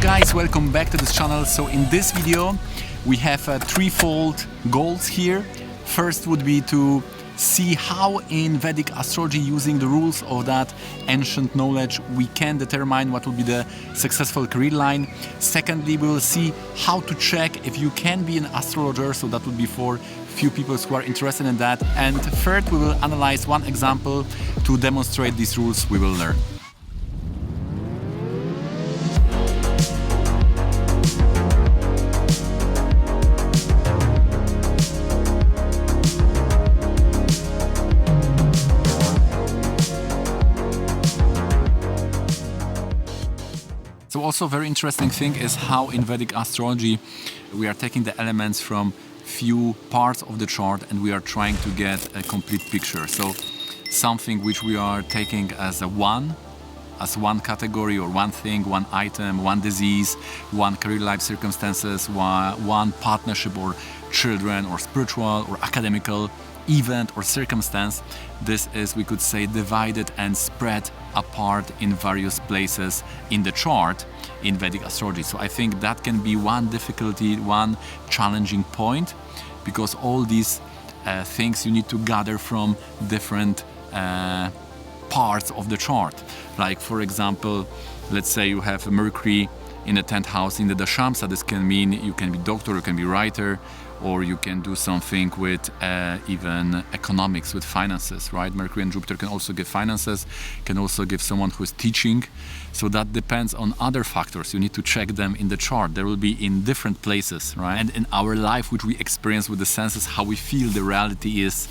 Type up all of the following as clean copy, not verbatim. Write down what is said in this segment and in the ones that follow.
guys, welcome back to this channel. So in this video we have threefold goals here. First would be to see how in Vedic astrology, using the rules of that ancient knowledge, we can determine what will be the successful career line. Secondly, we will see how to check if you can be an astrologer, so that would be for few people who are interested in that. And third, we will analyze one example to demonstrate these rules we will learn. So also very interesting thing is how in Vedic astrology we are taking the elements from few parts of the chart and we are trying to get a complete picture. So something which we are taking as one category or one thing, one item, one disease, one career life circumstances, one partnership or children or spiritual or academical event or circumstance. This is, we could say, divided and spread apart in various places in the chart in Vedic astrology. So I think that can be one difficulty, one challenging point, because all these things you need to gather from different parts of the chart. Like, for example, let's say you have Mercury in the 10th house in the Dashamsa. This can mean you can be doctor, you can be writer, or you can do something with even economics, with finances, right? Mercury and Jupiter can also give finances, can also give someone who is teaching. So that depends on other factors. You need to check them in the chart. There will be in different places, right? And in our life, which we experience with the senses, how we feel the reality is,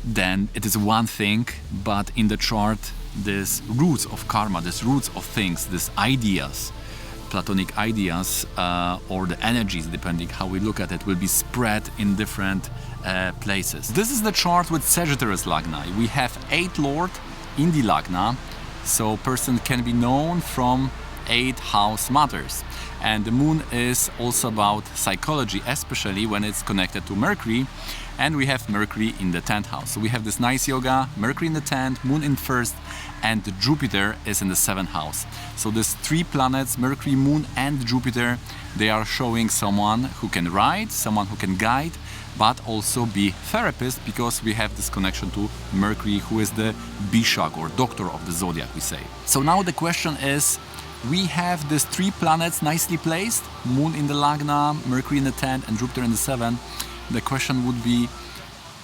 then it is one thing, but in the chart, these roots of karma, these roots of things, these ideas, Platonic ideas or the energies, depending how we look at it, will be spread in different places. This is the chart with Sagittarius Lagna. We have 8 Lord in the Lagna, so person can be known from 8 house matters. And the moon is also about psychology, especially when it's connected to Mercury. And we have Mercury in the 10th house. So we have this nice yoga, Mercury in the 10th, moon in 1st, and Jupiter is in the 7th house. So these 3 planets, Mercury, moon, and Jupiter, they are showing someone who can write, someone who can guide, but also be therapist, because we have this connection to Mercury, who is the Bishak or doctor of the zodiac, we say. So now the question is, we have these 3 planets nicely placed, moon in the Lagna, Mercury in the 10th, and Jupiter in the 7th. The question would be,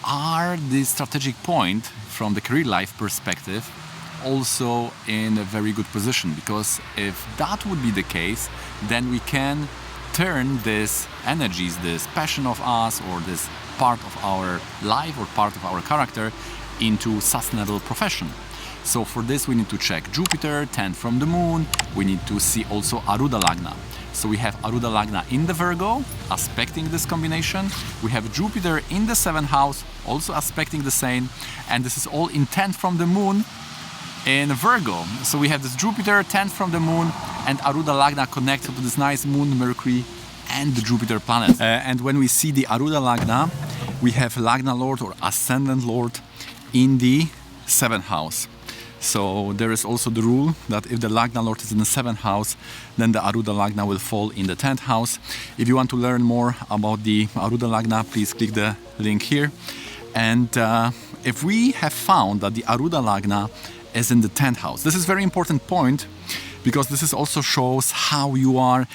are the strategic point from the career life perspective also in a very good position? Because if that would be the case, then we can turn these energies, this passion of us, or this part of our life or part of our character into sustainable profession. So for this we need to check Jupiter, 10 from the moon. We need to see also Aruda Lagna. So we have Aruda Lagna in the Virgo, aspecting this combination. We have Jupiter in the 7th house, also aspecting the same. And this is all in 10 from the moon in Virgo. So we have this Jupiter, 10 from the moon, and Aruda Lagna connected to this nice moon, Mercury, and the Jupiter planet. And when we see the Aruda Lagna, we have Lagna Lord or Ascendant Lord in the 7th house. So there is also the rule that if the Lagna Lord is in the 7th house, then the Aruda Lagna will fall in the 10th house. If you want to learn more about the Aruda Lagna, please click the link here. And if we have found that the Aruda Lagna is in the 10th house, this is a very important point, because this is also shows how you are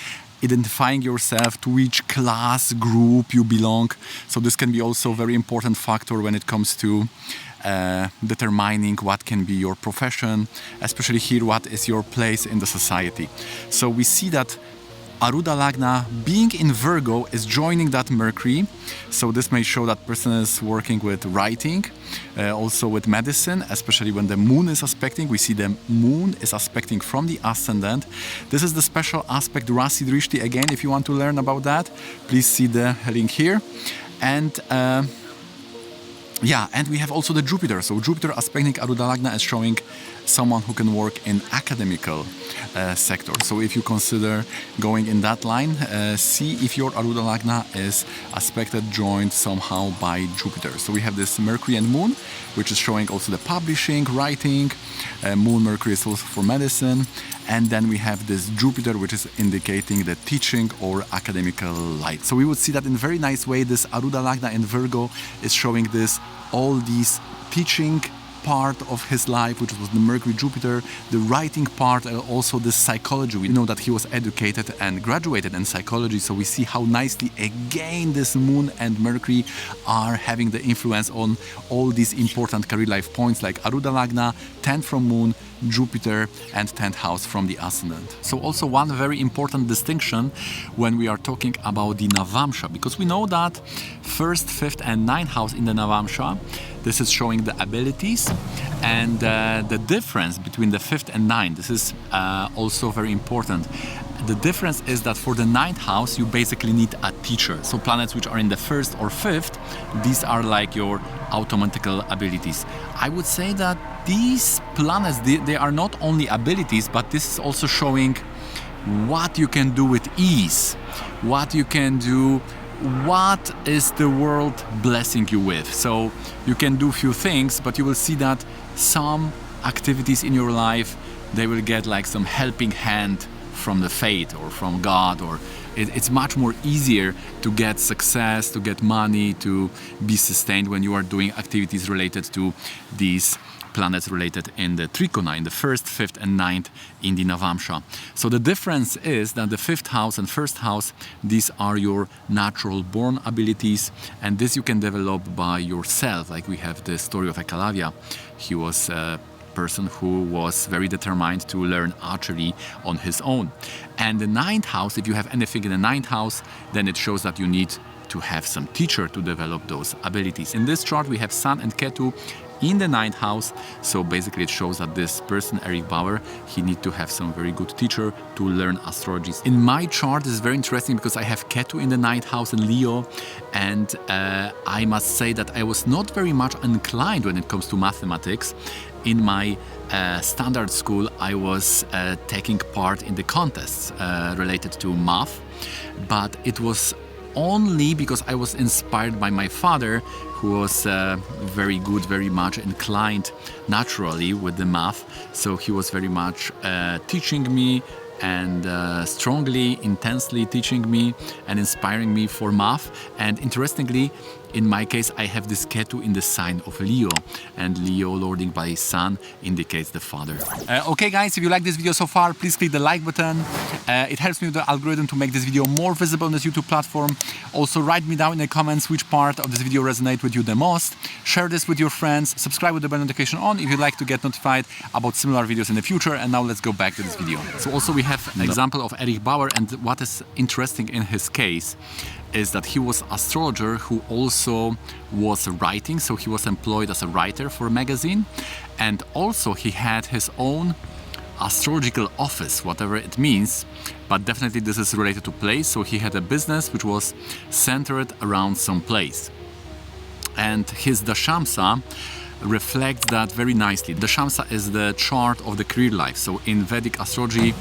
identifying yourself, to which class group you belong. So this can be also a very important factor when it comes to determining what can be your profession, especially here, what is your place in the society. So we see that Aruda Lagna being in Virgo is joining that Mercury. So this may show that person is working with writing, also with medicine, especially when the moon is aspecting. We see the moon is aspecting from the ascendant. This is the special aspect Rasi Drishti. Again, if you want to learn about that, please see the link here. And Yeah, and we have also the Jupiter. So Jupiter aspecting Aruda Lagna is showing someone who can work in academical sector. So if you consider going in that line, see if your Aruda Lagna is aspected, joined somehow by Jupiter. So we have this Mercury and Moon, which is showing also the publishing, writing. Moon, Mercury is also for medicine. And then we have this Jupiter, which is indicating the teaching or academical light. So we would see that in a very nice way. This Aruda Lagna in Virgo is showing this, all these teaching part of his life, which was the Mercury Jupiter, the writing part, and also the psychology. We know that he was educated and graduated in psychology, so we see how nicely again this Moon and Mercury are having the influence on all these important career life points like Aruda Lagna, 10th from Moon, Jupiter, and 10th house from the ascendant. So also one very important distinction when we are talking about the Navamsha, because we know that 1st, 5th and 9th house in the Navamsha, this is showing the abilities, and the difference between the 5th and 9th, this is also very important. The difference is that for the 9th house, you basically need a teacher. So planets which are in the 1st or 5th, these are like your automatical abilities. I would say that these planets, they are not only abilities, but this is also showing what you can do with ease, what you can do, what is the world blessing you with. So you can do few things, but you will see that some activities in your life, they will get like some helping hand from the fate or from God, or it's much more easier to get success, to get money, to be sustained when you are doing activities related to these planets related in the Trikona, in the 1st, 5th and 9th in the Navamsha. So the difference is that the 5th house and 1st house, these are your natural born abilities, and this you can develop by yourself. Like we have the story of Ekalavya. He was a person who was very determined to learn archery on his own. And the 9th house, if you have anything in the 9th house, then it shows that you need to have some teacher to develop those abilities. In this chart we have Sun and Ketu in the 9th house, so basically it shows that this person, Erich Bauer, he need to have some very good teacher to learn astrology. In my chart, this is very interesting because I have Ketu in the 9th house in Leo, and I must say that I was not very much inclined when it comes to mathematics. In my standard school, I was taking part in the contests related to math, but it was only because I was inspired by my father, who was very good, very much inclined naturally with the math. So he was very much teaching me and strongly, intensely teaching me and inspiring me for math. And interestingly, in my case, I have this Ketu in the sign of Leo, and Leo lording by Sun indicates the father. Okay guys, if you like this video so far, please click the like button. It helps me with the algorithm to make this video more visible on this YouTube platform. Also write me down in the comments which part of this video resonates with you the most. Share this with your friends, subscribe with the bell notification on if you'd like to get notified about similar videos in the future. And now let's go back to this video. So also we have an example of Erich Bauer, and what is interesting in his case is that he was astrologer who also was writing, so he was employed as a writer for a magazine, and also he had his own astrological office, whatever it means, but definitely this is related to place. So he had a business which was centered around some place, and his Dashamsa reflects that very nicely. Dashamsa is the chart of the career life. So in Vedic astrology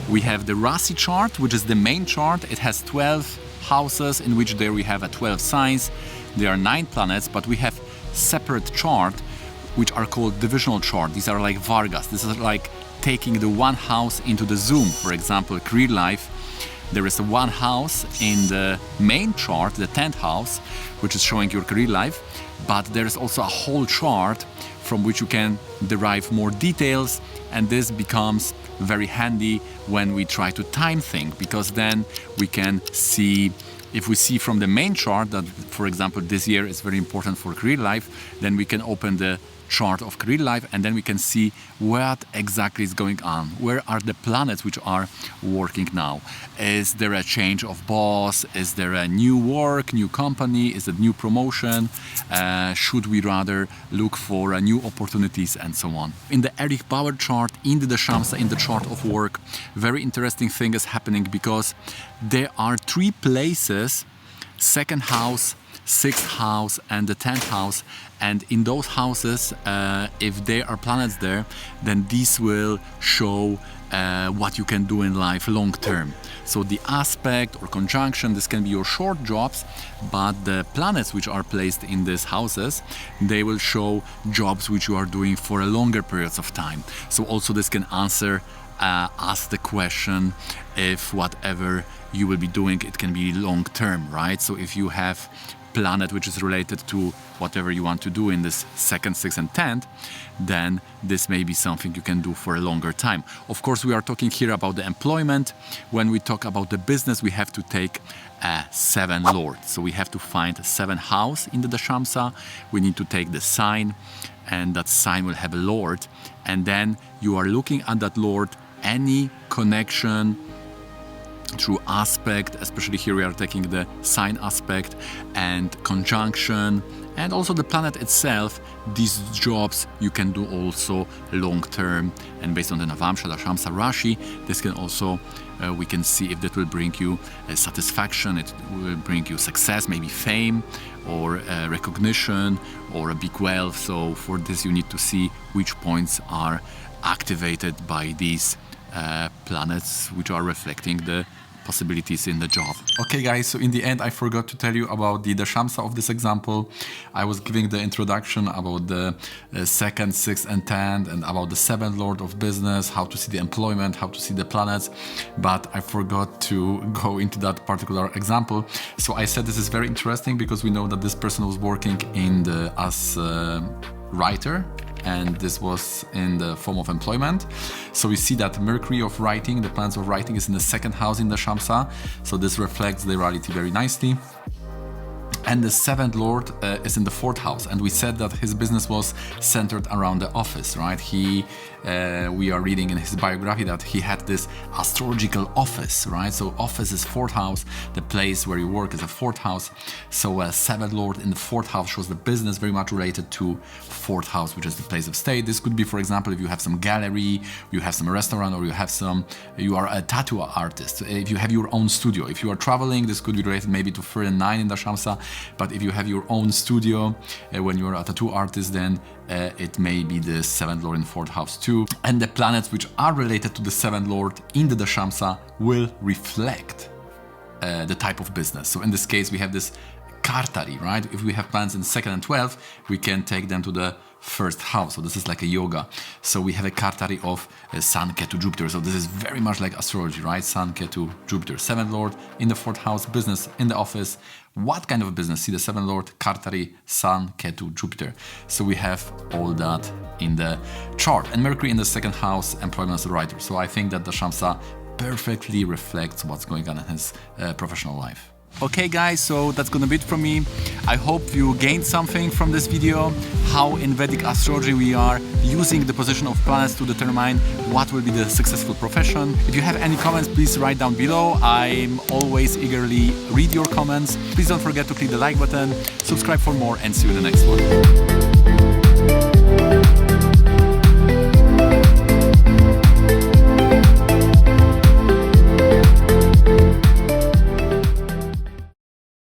we have the Rasi chart, which is the main chart. It has 12 houses in which there we have 12 signs. There are 9 planets, but we have separate chart which are called divisional chart. These are like Vargas. This is like taking the one house into the zoom. For example, career life, there is one house in the main chart, the 10th house, which is showing your career life, but there is also a whole chart from which you can derive more details, and this becomes very handy when we try to time things, because then we can see, if we see from the main chart that, for example, this year is very important for career life, then we can open the chart of career life and then we can see what exactly is going on. Where are the planets which are working now? Is there a change of boss? Is there a new work, new company? Is it new promotion? Should we rather look for new opportunities and so on? In the Erich Bauer chart, in the Dashamsa, in the chart of work, very interesting thing is happening because there are 3 places, 2nd house, 6th house and the 10th house. And in those houses, if there are planets there, then these will show what you can do in life long term. So the aspect or conjunction, this can be your short jobs, but the planets which are placed in these houses, they will show jobs which you are doing for a longer periods of time. So also this can ask the question if whatever you will be doing, it can be long term, right? So if you have planet which is related to whatever you want to do in this 2nd, 6th and 10th, then this may be something you can do for a longer time. Of course, we are talking here about the employment. When we talk about the business, we have to take a 7 Lord. So we have to find a 7 house in the Dashamsa. We need to take the sign, and that sign will have a Lord. And then you are looking at that Lord, any connection through aspect, especially here we are taking the sign aspect and conjunction, and also the planet itself. These jobs you can do also long term, and based on the Navamsha, Dashamsa, Rashi, this can also we can see if that will bring you satisfaction, it will bring you success, maybe fame or recognition or a big wealth. So for this you need to see which points are activated by these planets which are reflecting the possibilities in the job. Okay guys, so in the end I forgot to tell you about the Dashamsa of this example. I was giving the introduction about the 2nd, 6th and 10th, and about the 7th Lord of business, how to see the employment, how to see the planets, but I forgot to go into that particular example. So I said this is very interesting because we know that this person was working as a writer, and this was in the form of employment. So we see that Mercury of writing, the planets of writing, is in the 2nd house in the Dashamsa. So this reflects the reality very nicely. And the 7th Lord is in the 4th house, and we said that his business was centered around the office, right? We are reading in his biography that he had this astrological office, right? So office is 4th house, the place where you work is a 4th house. So 7th Lord in the 4th house shows the business very much related to 4th house, which is the place of state. This could be, for example, if you have some gallery, you have some restaurant, or you are a tattoo artist. If you have your own studio, if you are traveling, this could be related maybe to 3 and 9 in the Dashamsa. But if you have your own studio, when you're a tattoo artist, then it may be the 7th Lord in 4th house too. And the planets which are related to the 7th Lord in the Dashamsa will reflect the type of business. So in this case, we have this Kartari, right? If we have planets in 2nd and 12th, we can take them to the 1st house. So this is like a yoga. So we have a Kartari of Sun, Ketu, Jupiter. So this is very much like astrology, right? Sun, Ketu, Jupiter. 7th Lord in the 4th house, business in the office. What kind of business? See the 7th Lord, Kartari, Sun, Ketu, Jupiter. So we have all that in the chart. And Mercury in the 2nd house, employment as a writer. So I think that Dashamsa perfectly reflects what's going on in his professional life. Okay guys, so that's gonna be it from me. I hope you gained something from this video, how in Vedic astrology we are using the position of planets to determine what will be the successful profession. If you have any comments, please write down below. I'm always eagerly read your comments. Please don't forget to click the like button, subscribe for more, and see you in the next one.